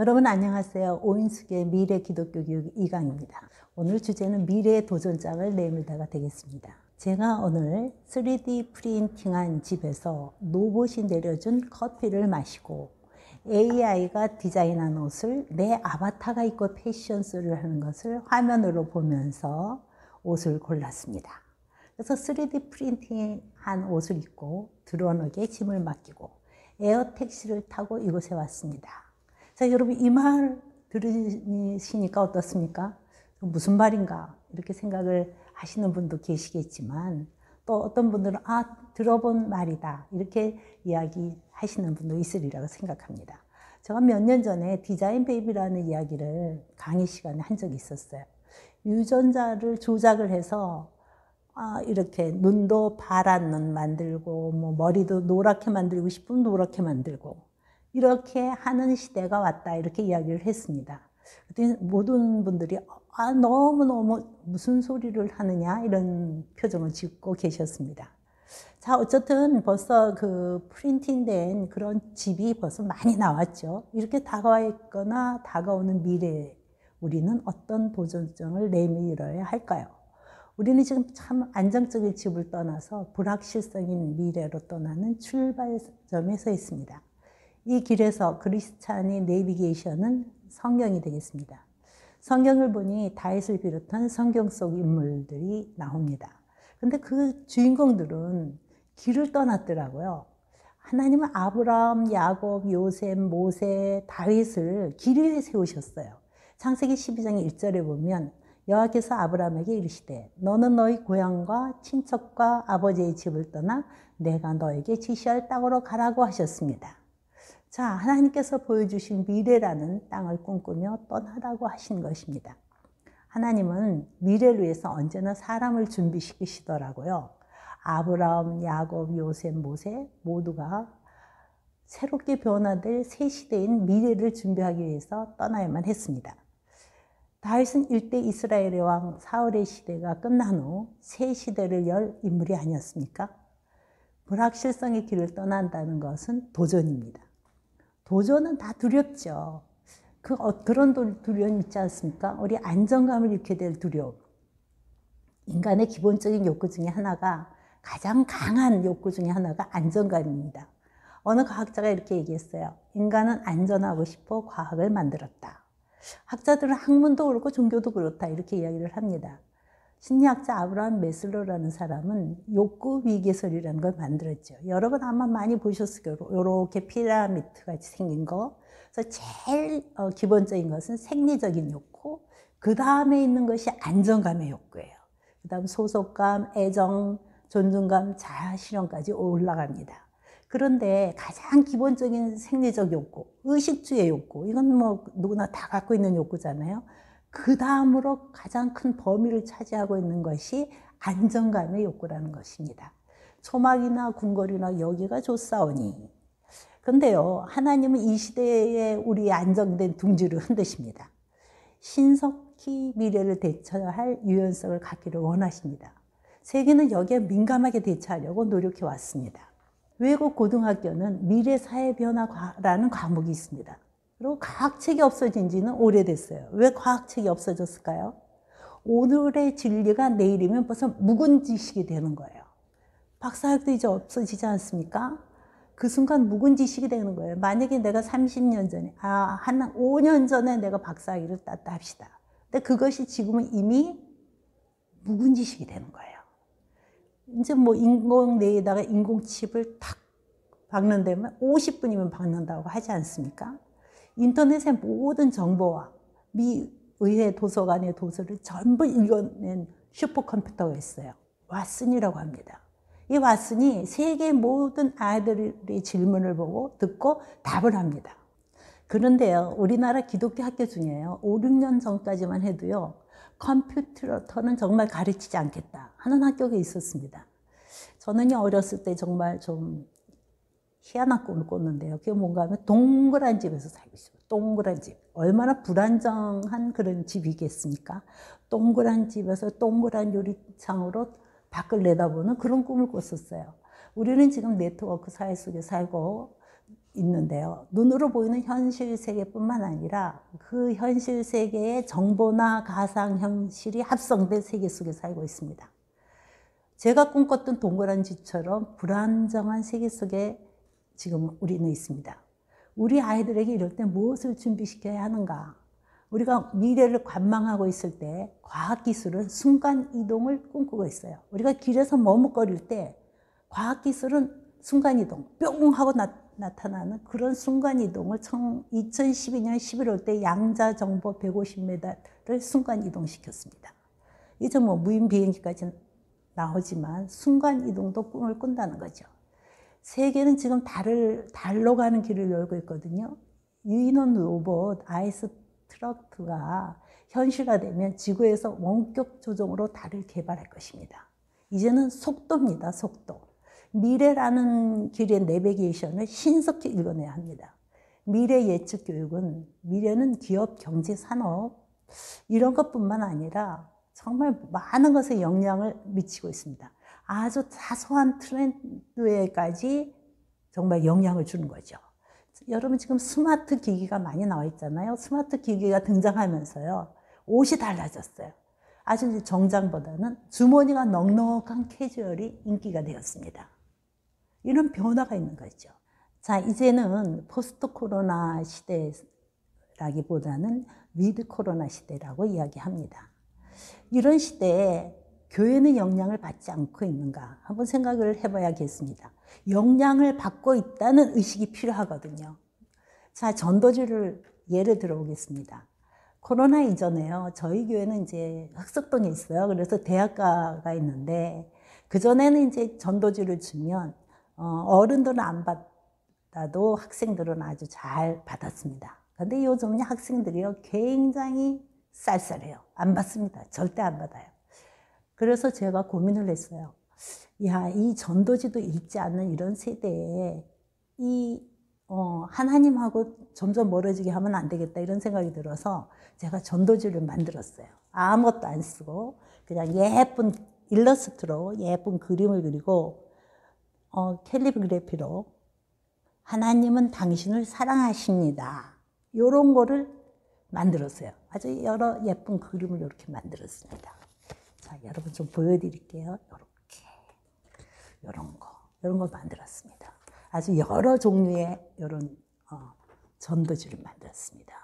여러분 안녕하세요. 오인숙의 미래 기독교 교육 2강입니다. 오늘 주제는 미래의 도전장을 내밀다가 되겠습니다. 제가 오늘 3D 프린팅한 집에서 로봇이 내려준 커피를 마시고 AI가 디자인한 옷을 내 아바타가 입고 패션쇼를 하는 것을 화면으로 보면서 옷을 골랐습니다. 그래서 3D 프린팅한 옷을 입고 드론에게 짐을 맡기고 에어택시를 타고 이곳에 왔습니다. 자, 여러분 이 말 들으시니까 어떻습니까? 무슨 말인가 이렇게 생각을 하시는 분도 계시겠지만 또 어떤 분들은 들어본 말이다 이렇게 이야기하시는 분도 있으리라고 생각합니다. 제가 몇 년 전에 디자인 베이비라는 이야기를 강의 시간에 한 적이 있었어요. 유전자를 조작을 해서 이렇게 눈도 파란 눈 만들고 뭐 머리도 노랗게 만들고 싶으면 노랗게 만들고 이렇게 하는 시대가 왔다 이렇게 이야기를 했습니다. 그랬더니 모든 분들이 너무너무 무슨 소리를 하느냐 이런 표정을 짓고 계셨습니다. 자, 어쨌든 벌써 그 프린팅된 그런 집이 벌써 많이 나왔죠. 이렇게 다가와 있거나 다가오는 미래에 우리는 어떤 도전장을 내밀어야 할까요? 우리는 지금 참 안정적인 집을 떠나서 불확실성인 미래로 떠나는 출발점에 서 있습니다. 이 길에서 크리스찬의 내비게이션은 성경이 되겠습니다. 성경을 보니 다윗을 비롯한 성경 속 인물들이 나옵니다. 근데 그 주인공들은 길을 떠났더라고요. 하나님은 아브라함, 야곱, 요셉, 모세, 다윗을 길 위에 세우셨어요. 창세기 12장 1절에 보면 여호와께서 아브라함에게 이르시되 너는 너희 고향과 친척과 아버지의 집을 떠나 내가 너에게 지시할 땅으로 가라고 하셨습니다. 자, 하나님께서 보여주신 미래라는 땅을 꿈꾸며 떠나라고 하신 것입니다. 하나님은 미래를 위해서 언제나 사람을 준비시키시더라고요. 아브라함, 야곱, 요셉, 모세 모두가 새롭게 변화될 새 시대인 미래를 준비하기 위해서 떠나야만 했습니다. 다윗은 일대 이스라엘의 왕 사울의 시대가 끝난 후 새 시대를 열 인물이 아니었습니까? 불확실성의 길을 떠난다는 것은 도전입니다. 도전은 다 두렵죠. 그런 두려움 있지 않습니까? 우리 안정감을 잃게 될 두려움. 인간의 기본적인 욕구 중에 하나가 가장 강한 욕구 중에 하나가 안정감입니다. 어느 과학자가 이렇게 얘기했어요. 인간은 안전하고 싶어 과학을 만들었다. 학자들은 학문도 그렇고 종교도 그렇다 이렇게 이야기를 합니다. 심리학자 아브라함 메슬로라는 사람은 욕구 위계설이라는 걸 만들었죠. 여러분 아마 많이 보셨을 거예요. 이렇게 피라미드 같이 생긴 거. 그래서 제일 기본적인 것은 생리적인 욕구, 그 다음에 있는 것이 안정감의 욕구예요. 그 다음 소속감, 애정, 존중감, 자아실현까지 올라갑니다. 그런데 가장 기본적인 생리적 욕구, 의식주의 욕구, 이건 뭐 누구나 다 갖고 있는 욕구잖아요. 그 다음으로 가장 큰 범위를 차지하고 있는 것이 안정감의 욕구라는 것입니다. 초막이나 궁궐이나 여기가 좋사오니. 근데요, 하나님은 이 시대에 우리 안정된 둥지를 흔드십니다. 신속히 미래를 대처할 유연성을 갖기를 원하십니다. 세계는 여기에 민감하게 대처하려고 노력해 왔습니다. 외국 고등학교는 미래사회변화라는 과목이 있습니다. 그리고 과학책이 없어진 지는 오래됐어요. 왜 과학책이 없어졌을까요? 오늘의 진리가 내일이면 벌써 묵은 지식이 되는 거예요. 박사학도 이제 없어지지 않습니까? 그 순간 묵은 지식이 되는 거예요. 만약에 내가 30년 전에, 한 5년 전에 내가 박사학위를 땄다 합시다. 근데 그것이 지금은 이미 묵은 지식이 되는 거예요. 이제 뭐 인공뇌에다가 인공칩을 탁 박는다면 50분이면 박는다고 하지 않습니까? 인터넷의 모든 정보와 미 의회 도서관의 도서를 전부 읽어낸 슈퍼컴퓨터가 있어요. 왓슨이라고 합니다. 이 왓슨이 세계 모든 아이들의 질문을 보고 듣고 답을 합니다. 그런데요, 우리나라 기독교 학교 중에요, 5, 6년 전까지만 해도요, 컴퓨터는 정말 가르치지 않겠다 하는 학교가 있었습니다. 저는요, 어렸을 때 정말 좀 희한한 꿈을 꿨는데요. 그게 뭔가 하면 동그란 집에서 살고 있어요. 동그란 집. 얼마나 불안정한 그런 집이겠습니까? 동그란 집에서 동그란 유리창으로 밖을 내다보는 그런 꿈을 꿨었어요. 우리는 지금 네트워크 사회 속에 살고 있는데요. 눈으로 보이는 현실 세계뿐만 아니라 그 현실 세계의 정보나 가상 현실이 합성된 세계 속에 살고 있습니다. 제가 꿈꿨던 동그란 집처럼 불안정한 세계 속에 지금 우리는 있습니다. 우리 아이들에게 이럴 때 무엇을 준비시켜야 하는가? 우리가 미래를 관망하고 있을 때 과학기술은 순간이동을 꿈꾸고 있어요. 우리가 길에서 머뭇거릴 때 과학기술은 순간이동, 뿅 하고 나타나는 그런 순간이동을 2012년 11월 때 양자정보 150m를 순간이동시켰습니다. 이제 뭐 무인 비행기까지 나오지만 순간이동도 꿈을 꾼다는 거죠. 세계는 지금 달로 가는 길을 열고 있거든요. 유인원 로봇 아이스트럭트가 현실화되면 지구에서 원격 조종으로 달을 개발할 것입니다. 이제는 속도입니다. 속도. 미래라는 길의 내비게이션을 신속히 읽어내야 합니다. 미래 예측 교육은 미래는 기업, 경제, 산업 이런 것뿐만 아니라 정말 많은 것에 영향을 미치고 있습니다. 아주 사소한 트렌드에까지 정말 영향을 주는 거죠. 여러분 지금 스마트 기기가 많이 나와 있잖아요. 스마트 기기가 등장하면서요. 옷이 달라졌어요. 아주 정장보다는 주머니가 넉넉한 캐주얼이 인기가 되었습니다. 이런 변화가 있는 거죠. 자, 이제는 포스트 코로나 시대라기보다는 위드 코로나 시대라고 이야기합니다. 이런 시대에 교회는 영향을 받지 않고 있는가 한번 생각을 해봐야겠습니다. 영향을 받고 있다는 의식이 필요하거든요. 자, 전도주를 예를 들어보겠습니다. 코로나 이전에요. 저희 교회는 이제 흑석동에 있어요. 그래서 대학가가 있는데 그전에는 이제 전도주를 주면 어른들은 안 받아도 학생들은 아주 잘 받았습니다. 근데 요즘은 학생들이요 굉장히 쌀쌀해요. 안 받습니다. 절대 안 받아요. 그래서 제가 고민을 했어요. 야, 이 전도지도 읽지 않는 이런 세대에 하나님하고 점점 멀어지게 하면 안 되겠다 이런 생각이 들어서 제가 전도지를 만들었어요. 아무것도 안 쓰고 그냥 예쁜 일러스트로 예쁜 그림을 그리고 캘리그래피로 하나님은 당신을 사랑하십니다. 이런 거를 만들었어요. 아주 여러 예쁜 그림을 이렇게 만들었습니다. 자, 여러분 좀 보여드릴게요. 이렇게 이런 거 만들었습니다. 아주 여러 종류의 이런 전도지를 만들었습니다.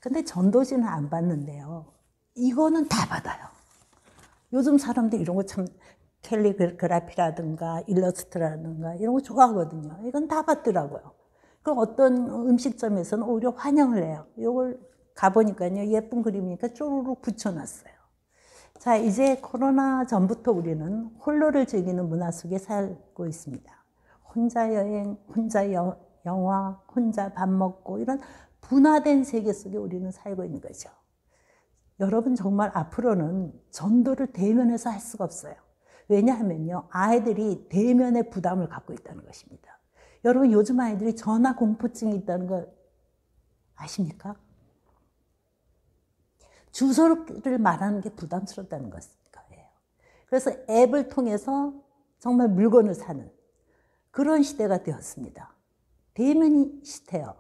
근데 전도지는 안 받는데요. 이거는 다 받아요. 요즘 사람들 이런 거 참 캘리그래피라든가 일러스트라든가 이런 거 좋아하거든요. 이건 다 받더라고요. 그럼 어떤 음식점에서는 오히려 환영을 해요. 이걸 가보니까요. 예쁜 그림이니까 쪼르륵 붙여놨어요. 자, 이제 코로나 전부터 우리는 홀로를 즐기는 문화 속에 살고 있습니다. 혼자 여행, 혼자 영화, 혼자 밥 먹고 이런 분화된 세계 속에 우리는 살고 있는 거죠. 여러분 정말 앞으로는 전도를 대면에서 할 수가 없어요. 왜냐하면요. 아이들이 대면의 부담을 갖고 있다는 것입니다. 여러분 요즘 아이들이 전화 공포증이 있다는 걸 아십니까? 주소를 말하는 게 부담스럽다는 거예요. 그래서 앱을 통해서 정말 물건을 사는 그런 시대가 되었습니다. 대면이 시대요.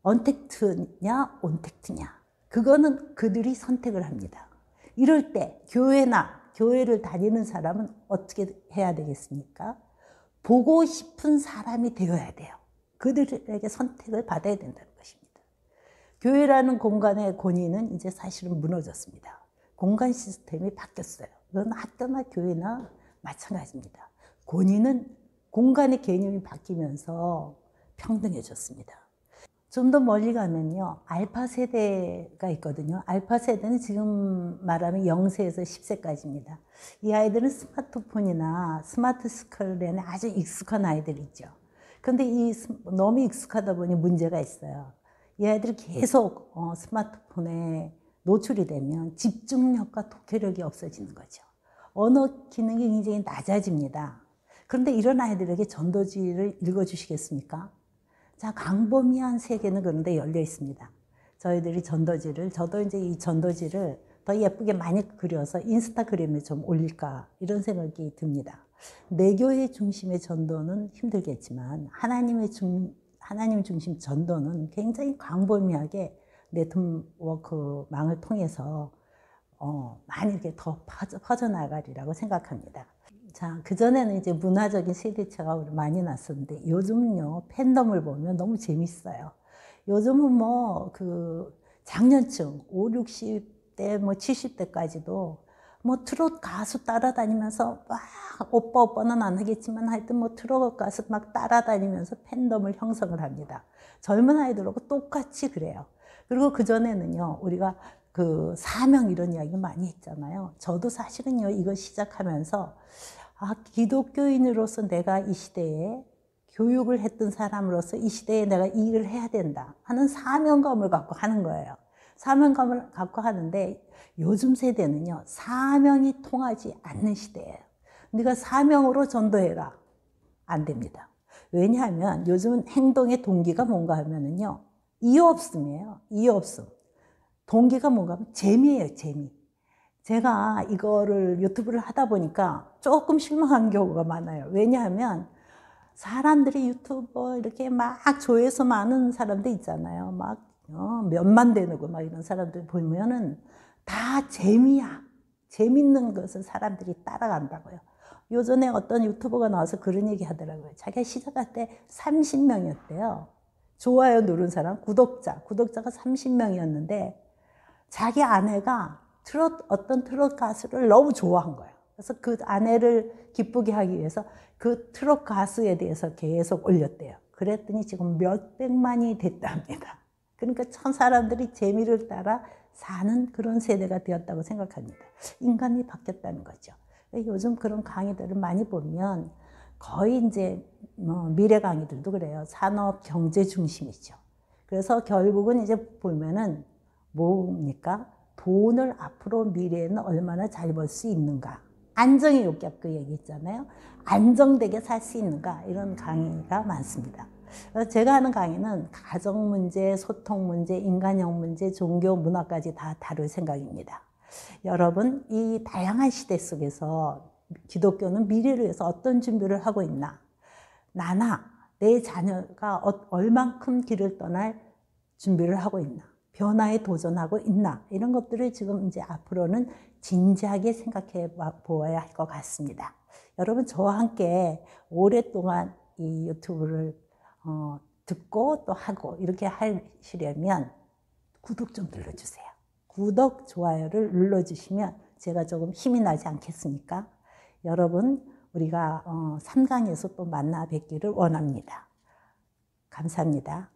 언택트냐 온택트냐 그거는 그들이 선택을 합니다. 이럴 때 교회를 다니는 사람은 어떻게 해야 되겠습니까? 보고 싶은 사람이 되어야 돼요. 그들에게 선택을 받아야 된다는 것입니다. 교회라는 공간의 권위는 이제 사실은 무너졌습니다. 공간 시스템이 바뀌었어요. 그건 학교나 교회나 마찬가지입니다. 권위는 공간의 개념이 바뀌면서 평등해졌습니다. 좀 더 멀리 가면요. 알파 세대가 있거든요. 알파 세대는 지금 말하면 0세에서 10세까지입니다. 이 아이들은 스마트폰이나 스마트 스크린에 아주 익숙한 아이들이죠. 근데 너무 익숙하다 보니 문제가 있어요. 이 아이들이 계속 스마트폰에 노출이 되면 집중력과 독해력이 없어지는 거죠. 언어 기능이 굉장히 낮아집니다. 그런데 이런 아이들에게 전도지를 읽어주시겠습니까? 자, 광범위한 세계는 그런데 열려 있습니다. 저희들이 저도 이제 이 전도지를 더 예쁘게 많이 그려서 인스타그램에 좀 올릴까 이런 생각이 듭니다. 내 교회 중심의 전도는 힘들겠지만 하나님 중심 전도는 굉장히 광범위하게 네트워크망을 통해서 많이 이렇게 더 퍼져나가리라고 생각합니다. 자, 그전에는 이제 문화적인 세대차가 많이 났었는데 요즘은요, 팬덤을 보면 너무 재밌어요. 요즘은 뭐, 장년층, 5, 60대, 뭐 70대까지도 뭐 트롯 가수 따라다니면서 막 오빠는 안 하겠지만 하여튼 뭐 트롯 가수 막 따라다니면서 팬덤을 형성을 합니다. 젊은 아이들하고 똑같이 그래요. 그리고 그전에는요, 우리가 사명 이런 이야기 많이 했잖아요. 저도 사실은요, 이거 시작하면서 기독교인으로서 내가 이 시대에 교육을 했던 사람으로서 이 시대에 내가 이 일을 해야 된다 하는 사명감을 갖고 하는 거예요. 사명감을 갖고 하는데 요즘 세대는요, 사명이 통하지 않는 시대예요. 네가 사명으로 전도해라. 안 됩니다. 왜냐하면 요즘은 행동의 동기가 뭔가 하면은요, 이유 없음이에요. 이유 없음. 동기가 뭔가 하면 재미예요, 재미. 제가 이거를 유튜브를 하다 보니까 조금 실망한 경우가 많아요. 왜냐하면 사람들이 유튜버 이렇게 막 조회수 많은 사람들 있잖아요. 막 몇만 되고 막 이런 사람들 보면은 다 재미야. 재밌는 것을 사람들이 따라간다고요. 요전에 어떤 유튜버가 나와서 그런 얘기 하더라고요. 자기가 시작할 때 30명이었대요. 좋아요 누른 사람, 구독자가 30명이었는데 자기 아내가 어떤 트롯 가수를 너무 좋아한 거예요. 그래서 그 아내를 기쁘게 하기 위해서 그 트롯 가수에 대해서 계속 올렸대요. 그랬더니 지금 몇백만이 됐답니다. 그러니까 참 사람들이 재미를 따라 사는 그런 세대가 되었다고 생각합니다. 인간이 바뀌었다는 거죠. 요즘 그런 강의들을 많이 보면 거의 이제 미래 강의들도 그래요. 산업 경제 중심이죠. 그래서 결국은 이제 보면은 뭡니까? 돈을 앞으로 미래에는 얼마나 잘 벌 수 있는가. 안정의 욕구 그 얘기 있잖아요. 안정되게 살 수 있는가. 이런 강의가 많습니다. 제가 하는 강의는 가정 문제, 소통 문제, 인간형 문제, 종교, 문화까지 다 다룰 생각입니다. 여러분, 이 다양한 시대 속에서 기독교는 미래를 위해서 어떤 준비를 하고 있나? 나나 내 자녀가 얼만큼 길을 떠날 준비를 하고 있나? 변화에 도전하고 있나? 이런 것들을 지금 이제 앞으로는 진지하게 생각해 보아야 할 것 같습니다. 여러분, 저와 함께 오랫동안 이 유튜브를 듣고 또 하고 이렇게 하시려면 구독 좀 눌러주세요. 구독, 좋아요를 눌러주시면 제가 조금 힘이 나지 않겠습니까? 여러분, 우리가 3강에서 또 만나 뵙기를 원합니다. 감사합니다.